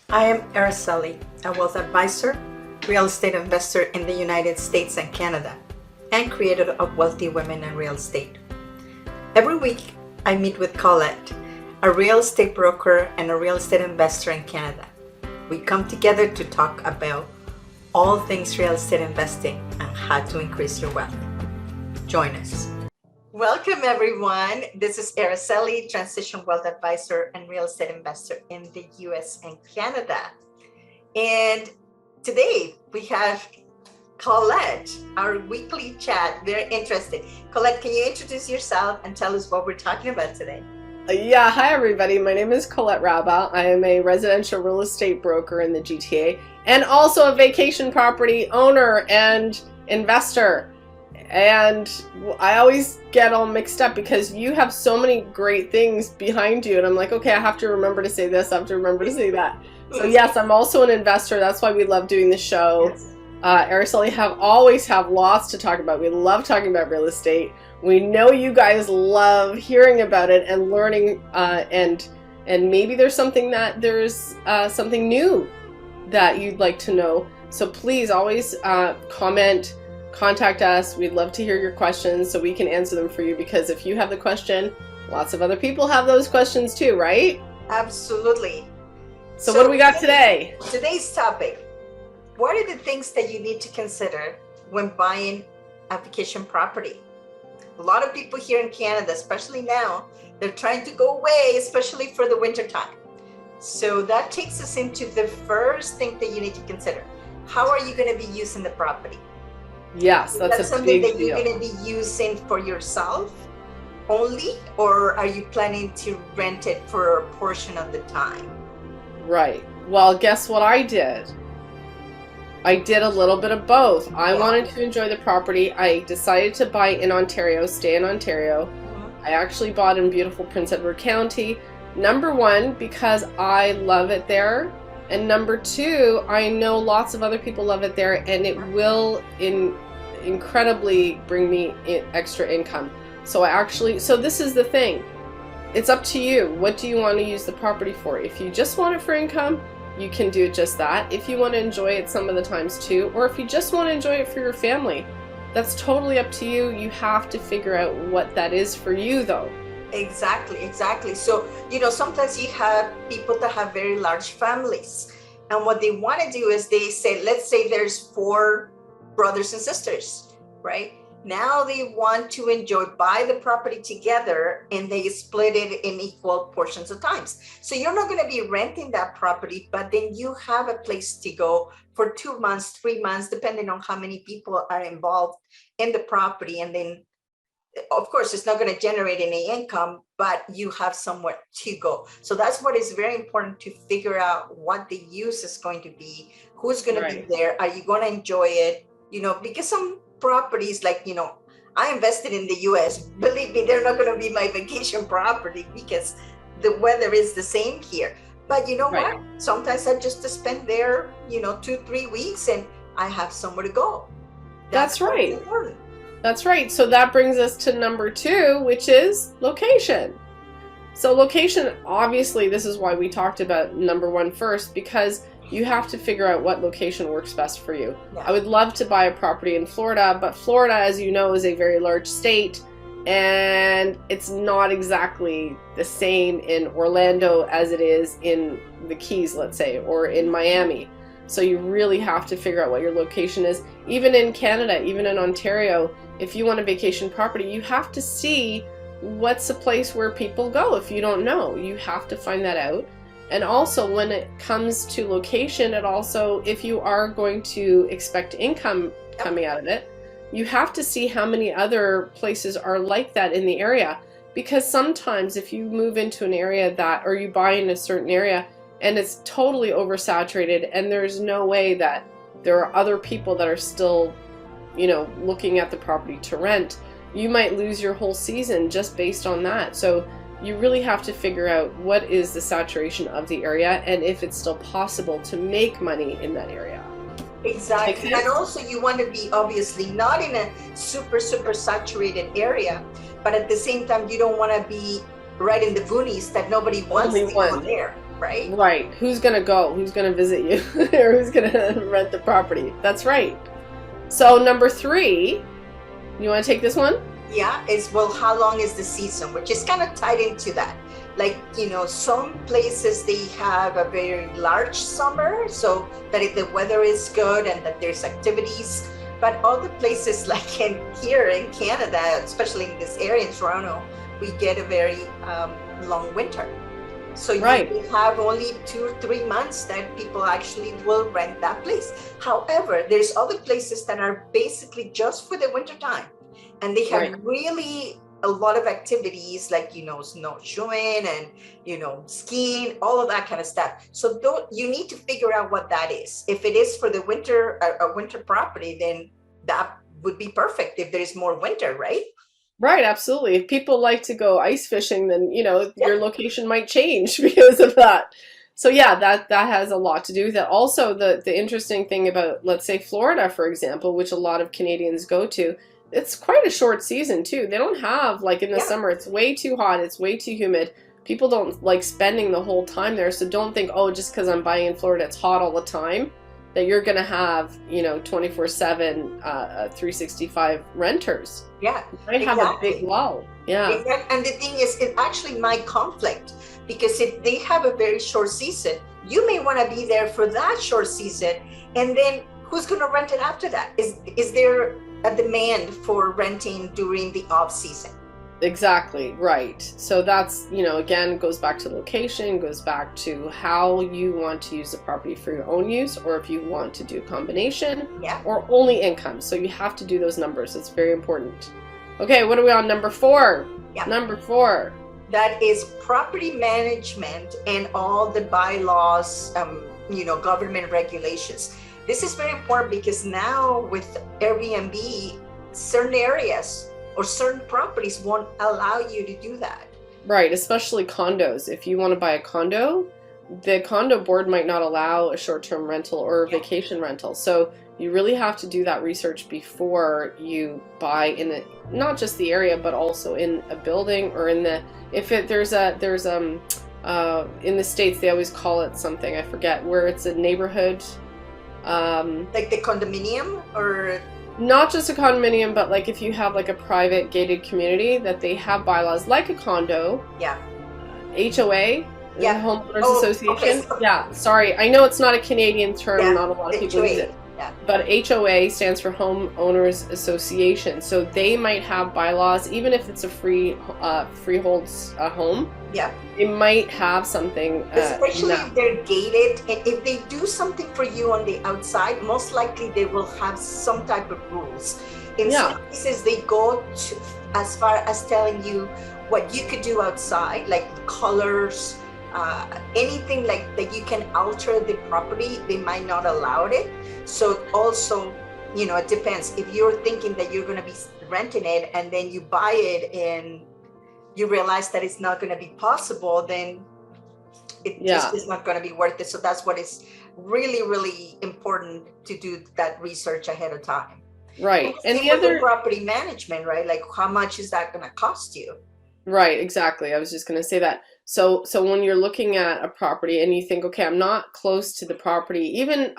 I am Araceli, a wealth advisor, real estate investor in the United States and Canada, and creator of Wealthy Women in Real Estate. Every week, I meet with Colette, a real estate broker and a real estate investor in Canada. We come together to talk about all things real estate investing and how to increase your wealth. Join us. Welcome, everyone. This is Araceli, Transition Wealth Advisor and Real Estate Investor in the US and Canada. And today we have Colette, our weekly chat. Very interested. Colette, can you introduce yourself and tell us what we're talking about today? Yeah, hi everybody. My name is Colette Raba. I am a residential real estate broker in the GTA and also a vacation property owner and investor. And I always get all mixed up because you have so many great things behind you. And I'm like, okay, I have to remember to say this. I have to remember to say that. So yes, I'm also an investor. That's why we love doing the show. Yes. Araceli always have lots to talk about. We love talking about real estate. We know you guys love hearing about it and learning, and maybe there's something something new that you'd like to know. So please always comment. Contact us. We'd love to hear your questions so we can answer them for you, because if you have the question, lots of other people have those questions too, right? Absolutely. So what do we got today? Today's topic: what are the things that you need to consider when buying a vacation property? A lot of people here in Canada, especially now, they're trying to go away, especially for the winter time. So that takes us into the first thing that you need to consider. How are you going to be using the property? Yes, that's a something big that you're deal. going to be using for yourself only, or are you planning to rent it for a portion of the time? Right. Well, guess what I did? I did a little bit of both. I wanted to enjoy the property. I decided to buy in Ontario, stay in Ontario. I actually bought in beautiful Prince Edward County. Number one, because I love it there. And number two, I know lots of other people love it there, and it will incredibly bring me extra income. So this is the thing. It's up to you. What do you want to use the property for? If you just want it for income, you can do just that. If you want to enjoy it some of the times too, or if you just want to enjoy it for your family, that's totally up to you. You have to figure out what that is for you though. Exactly. So, sometimes you have people that have very large families, and what they want to do is they say, let's say there's 4 brothers and sisters, right? Now they want to buy the property together, and they split it in equal portions of times. So you're not going to be renting that property, but then you have a place to go for 2 months, 3 months, depending on how many people are involved in the property. And then of course, it's not going to generate any income, but you have somewhere to go. So that's what is very important, to figure out what the use is going to be, who's going to be there, are you going to enjoy it? Because some properties, like, I invested in the US, believe me, they're not going to be my vacation property because the weather is the same here. But you know what? Sometimes I just spend there, 2-3 weeks, and I have somewhere to go. That's right. Important. That's right. So that brings us to number 2, which is location. So location, obviously, this is why we talked about number 1 first, because you have to figure out what location works best for you. Yeah. I would love to buy a property in Florida, but Florida, as you know, is a very large state, and it's not exactly the same in Orlando as it is in the Keys, let's say, or in Miami. So you really have to figure out what your location is. Even in Canada, even in Ontario, if you want a vacation property, you have to see what's a place where people go. If you don't know, you have to find that out. And also, when it comes to location, if you are going to expect income coming out of it, you have to see how many other places are like that in the area. Because sometimes if you move into an area or you buy in a certain area, and it's totally oversaturated, and there's no way that there are other people that are still, looking at the property to rent, you might lose your whole season just based on that. So you really have to figure out what is the saturation of the area, and if it's still possible to make money in that area. Exactly. And also you want to be obviously not in a super saturated area, but at the same time you don't want to be right in the boonies that nobody wants to go there. right? Right. Who's going to go? Who's going to visit you? Or who's going to rent the property? That's right. So number 3, you want to take this one? Yeah, is, well, how long is the season, which is kind of tied into that. Like, some places they have a very large summer, so that if the weather is good and that there's activities. But other places, like here in Canada, especially in this area in Toronto, we get a very long winter. So you have only 2 or 3 months that people actually will rent that place. However, there's other places that are basically just for the winter time. And they have really a lot of activities like, snowshoeing and, skiing, all of that kind of stuff. So you need to figure out what that is. If it is for the winter, a winter property, then that would be perfect if there's more winter, right? Right, absolutely. If people like to go ice fishing, then, your location might change because of that. So yeah, that has a lot to do with it. Also, the interesting thing about, let's say, Florida, for example, which a lot of Canadians go to, it's quite a short season too. They don't have, like in the summer, it's way too hot, it's way too humid. People don't like spending the whole time there. So don't think, oh, just because I'm buying in Florida, it's hot all the time, that you're going to have, 24/7, 365 renters. Yeah. You might have a big lull. Yeah. Exactly. And the thing is, it actually might conflict, because if they have a very short season, you may want to be there for that short season. And then who's going to rent it after that? Is there a demand for renting during the off season? Exactly, right. So that's, again, goes back to location, goes back to how you want to use the property for your own use, or if you want to do a combination, or only income. So you have to do those numbers. It's very important. Okay, what are we on? Number 4. Number 4. That is property management and all the bylaws, government regulations. This is very important because now with Airbnb, certain areas or certain properties won't allow you to do that. Right, especially condos. If you want to buy a condo, the condo board might not allow a short-term rental or a vacation rental. So you really have to do that research before you buy in not just the area, but also in a building or in the, in the States, they always call it something, I forget, where it's a neighborhood. Like the condominium, or not just a condominium, but like if you have like a private gated community, that they have bylaws like a condo. HOA, homeowners association. Okay. Sorry, I know it's not a Canadian term. Not a lot of people use it. But HOA stands for Homeowners Association. So they might have bylaws, even if it's a freehold home. They might have something. Especially if they're gated. And if they do something for you on the outside, most likely they will have some type of rules. In some cases, they go as far as telling you what you could do outside, like colors, anything like that you can alter the property, they might not allow it. So also, it depends. If you're thinking that you're going to be renting it and then you buy it and you realize that it's not going to be possible, then it just is not going to be worth it. So that's what is really, really important, to do that research ahead of time. Right. And the other property management, right? Like, how much is that going to cost you? Right, exactly. I was just going to say that. So when you're looking at a property and you think, okay, I'm not close to the property, even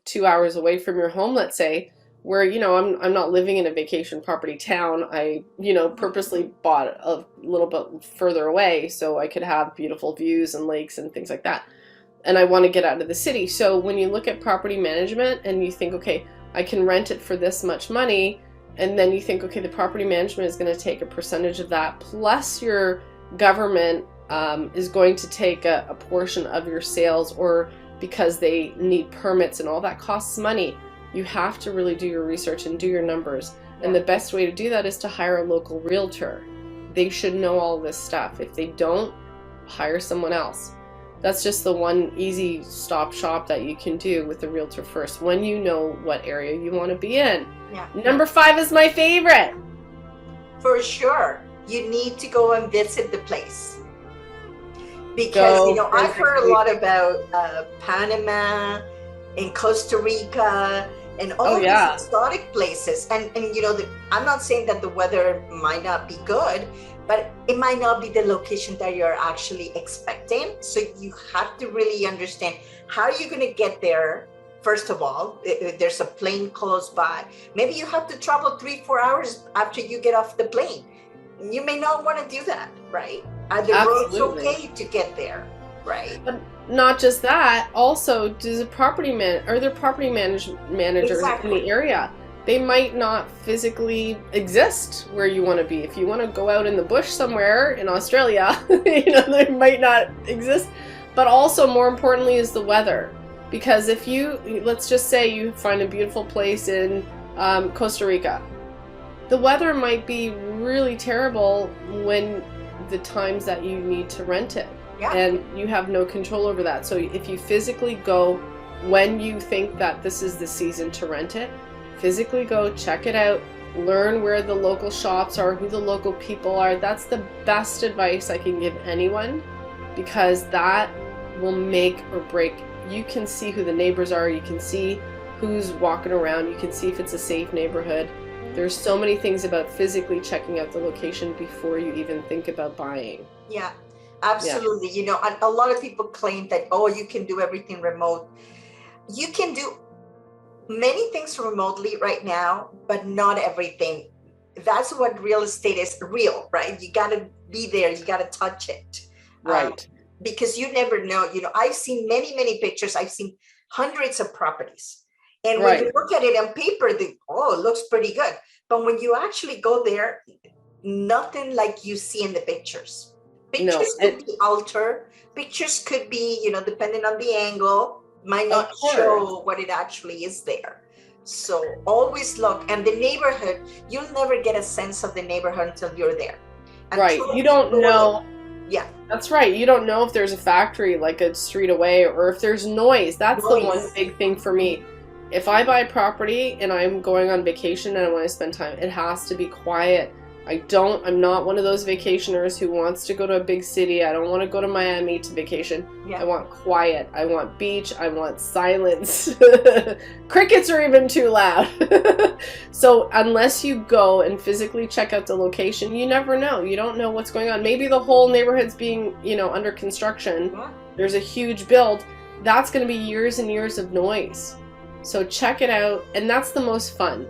2 hours away from your home, let's say, where, I'm not living in a vacation property town. I, purposely bought a little bit further away so I could have beautiful views and lakes and things like that. And I want to get out of the city. So when you look at property management and you think, okay, I can rent it for this much money, and then you think, okay, the property management is going to take a percentage of that, plus your government is going to take a portion of your sales, or because they need permits and all that costs money. You have to really do your research and do your numbers. And the best way to do that is to hire a local realtor. They should know all this stuff. If they don't, hire someone else. That's just the one easy stop shop that you can do with the realtor first, when you know what area you want to be in. Number 5 is my favorite. For sure. You need to go and visit the place. Because, I've heard a lot about Panama and Costa Rica and all these exotic places. And I'm not saying that the weather might not be good, but it might not be the location that you're actually expecting. So you have to really understand how you're going to get there. First of all, there's a plane close by. Maybe you have to travel 3-4 hours after you get off the plane. You may not want to do that, right? Are the roads okay to get there, right? But not just that, also, does a are there property managers in the area? They might not physically exist where you want to be. If you want to go out in the bush somewhere in Australia, they might not exist. But also, more importantly, is the weather. Because if let's just say you find a beautiful place in Costa Rica, the weather might be really terrible when the times that you need to rent it. Yeah. And you have no control over that. So if you physically go when you think that this is the season to rent it, physically go, check it out, learn where the local shops are, who the local people are. That's the best advice I can give anyone, because that will make or break. You can see who the neighbors are, you can see who's walking around, you can see if it's a safe neighborhood. There's so many things about physically checking out the location before you even think about buying. Yeah, absolutely. And a lot of people claim that, oh, you can do everything remote. You can do many things remotely right now, but not everything. That's what real estate is, real, right? You got to be there, you got to touch it. Right. Because you never know. I've seen many pictures. I've seen hundreds of properties. And when you look at it on paper, it looks pretty good. But when you actually go there, nothing like you see in the pictures. Pictures could be altered. Pictures could be, depending on the angle, might not show what it actually is there. So always look. And the neighborhood, you'll never get a sense of the neighborhood until you're there. Right. You don't know. Yeah. That's right. You don't know if there's a factory like a street away, or if there's noise. That's the one big thing for me. If I buy property and I'm going on vacation and I want to spend time, it has to be quiet. I'm not one of those vacationers who wants to go to a big city. I don't want to go to Miami to vacation. Yeah. I want quiet. I want beach. I want silence. Crickets are even too loud. So unless you go and physically check out the location, you never know. You don't know what's going on. Maybe the whole neighborhood's being, under construction. Yeah. There's a huge build. That's going to be years and years of noise. So check it out. And that's the most fun.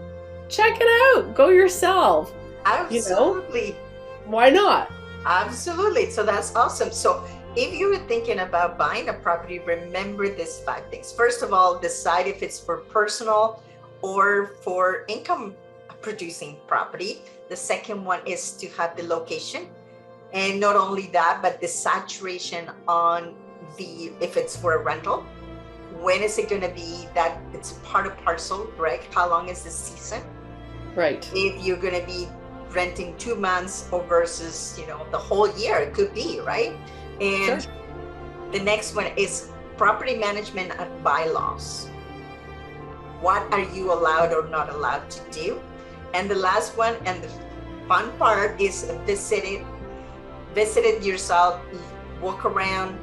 Check it out. Go yourself. Absolutely. Why not? Absolutely. So that's awesome. So if you were thinking about buying a property, remember these 5 things. First of all, decide if it's for personal or for income producing property. The second one is to have the location. And not only that, but the saturation on if it's for a rental. When is it going to be that it's part of parcel, right? How long is the season? Right. If you're going to be renting 2 months or versus, the whole year, it could be, right? And sure. The next one is property management and bylaws. What are you allowed or not allowed to do? And the last one, and the fun part, is visit it yourself, walk around,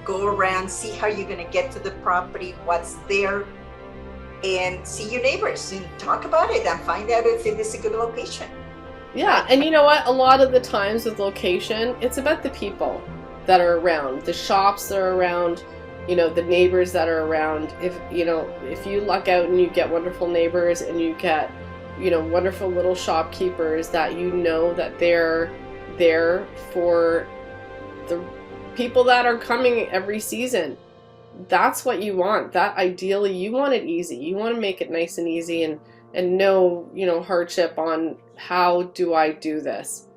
go around, see how you're going to get to the property, what's there, and see your neighbors and talk about it and find out if it is a good location. Yeah, and you know what? A lot of the times with location, it's about the people that are around, the shops that are around, the neighbors that are around. If you luck out and you get wonderful neighbors and you get, wonderful little shopkeepers that that they're there for the people that are coming every season. That's what you want. That ideally, you want it easy. You want to make it nice and easy and no, hardship on how do I do this.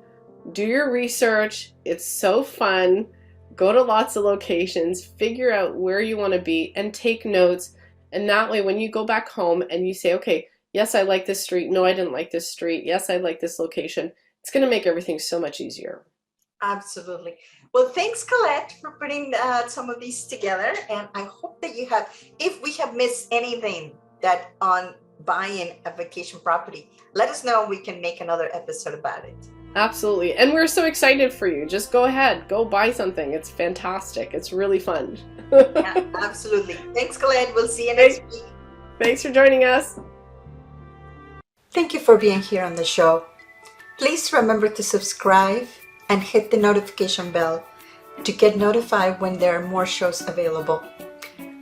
Do your research. It's so fun. Go to lots of locations, figure out where you want to be, and take notes. And that way, when you go back home and you say, okay, yes, I like this street. No, I didn't like this street. Yes, I like this location. It's going to make everything so much easier. Absolutely. Well, thanks, Colette, for putting some of these together. And I hope that you have, if we have missed anything that on buying a vacation property, let us know and we can make another episode about it. Absolutely. And we're so excited for you. Just go ahead. Go buy something. It's fantastic. It's really fun. Yeah, absolutely. Thanks, Colette. We'll see you next week. Thanks for joining us. Thank you for being here on the show. Please remember to subscribe and hit the notification bell to get notified when there are more shows available.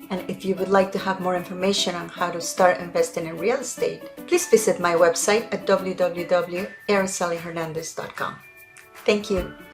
And if you would like to have more information on how to start investing in real estate, please visit my website at www.aracelihernandez.com. Thank you.